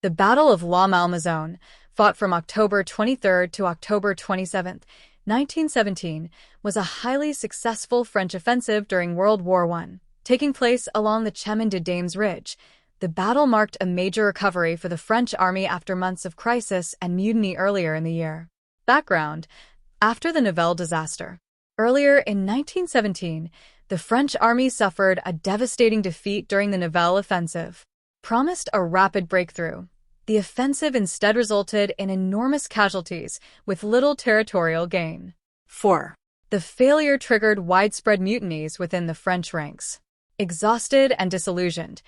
The Battle of La Malmaison, fought from October 23 to October 27, 1917, was a highly successful French offensive during World War I. Taking place along the Chemin de Dames Ridge, the battle marked a major recovery for the French army after months of crisis and mutiny earlier in the year. Background: after the Nivelle disaster. Earlier in 1917, the French army suffered a devastating defeat during the Nivelle Offensive. Promised a rapid breakthrough, the offensive instead resulted in enormous casualties with little territorial gain. 4. The failure triggered widespread mutinies within the French ranks. Exhausted and disillusioned,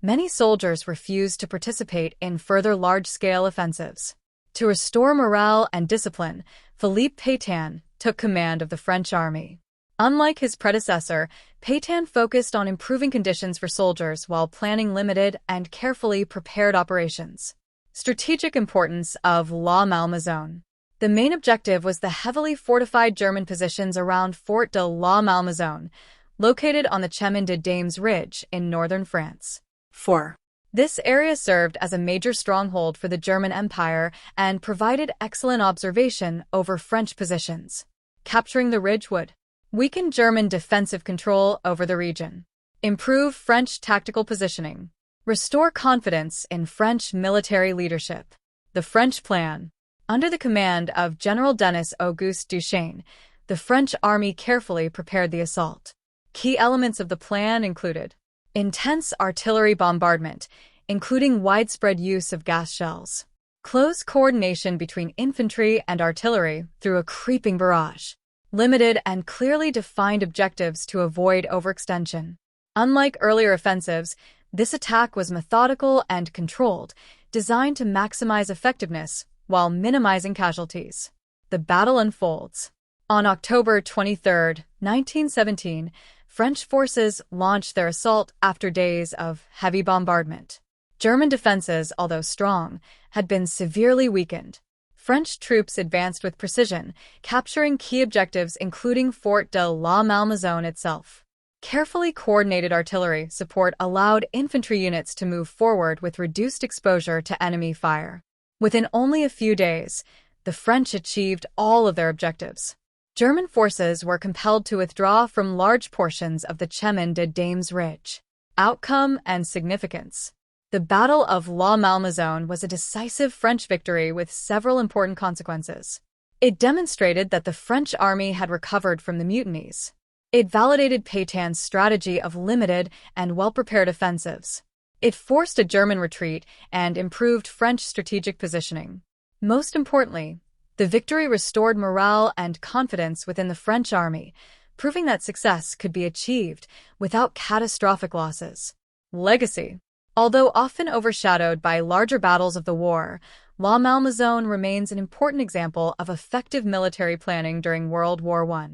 many soldiers refused to participate in further large-scale offensives. To restore morale and discipline, Philippe Pétain took command of the French army. Unlike his predecessor, Pétain focused on improving conditions for soldiers while planning limited and carefully prepared operations. Strategic importance of La Malmaison. The main objective was the heavily fortified German positions around Fort de la Malmaison, located on the Chemin de Dames Ridge in northern France. 4. This area served as a major stronghold for the German Empire and provided excellent observation over French positions. Capturing the ridge would weaken German defensive control over the region, improve French tactical positioning, restore confidence in French military leadership. The French plan. Under the command of General Denis-Auguste Duchesne, the French army carefully prepared the assault. Key elements of the plan included intense artillery bombardment, including widespread use of gas shells, close coordination between infantry and artillery through a creeping barrage, limited and clearly defined objectives to avoid overextension. Unlike earlier offensives, this attack was methodical and controlled, designed to maximize effectiveness while minimizing casualties. The battle unfolds. On October 23, 1917, French forces launched their assault after days of heavy bombardment. German defenses, although strong, had been severely weakened. French troops advanced with precision, capturing key objectives including Fort de la Malmaison itself. Carefully coordinated artillery support allowed infantry units to move forward with reduced exposure to enemy fire. Within only a few days, the French achieved all of their objectives. German forces were compelled to withdraw from large portions of the Chemin de Dames Ridge. Outcome and significance. The Battle of La Malmaison was a decisive French victory with several important consequences. It demonstrated that the French army had recovered from the mutinies. It validated Pétain's strategy of limited and well-prepared offensives. It forced a German retreat and improved French strategic positioning. Most importantly, the victory restored morale and confidence within the French army, proving that success could be achieved without catastrophic losses. Legacy. Although often overshadowed by larger battles of the war, La Malmaison remains an important example of effective military planning during World War I.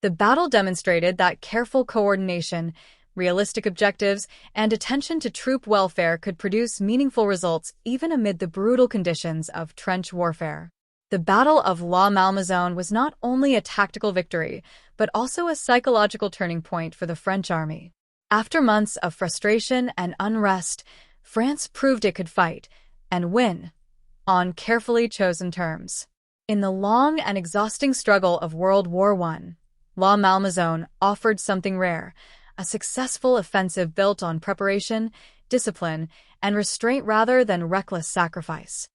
The battle demonstrated that careful coordination, realistic objectives, and attention to troop welfare could produce meaningful results even amid the brutal conditions of trench warfare. The Battle of La Malmaison was not only a tactical victory, but also a psychological turning point for the French army. After months of frustration and unrest, France proved it could fight and win on carefully chosen terms. In the long and exhausting struggle of World War I, La Malmaison offered something rare, a successful offensive built on preparation, discipline, and restraint rather than reckless sacrifice.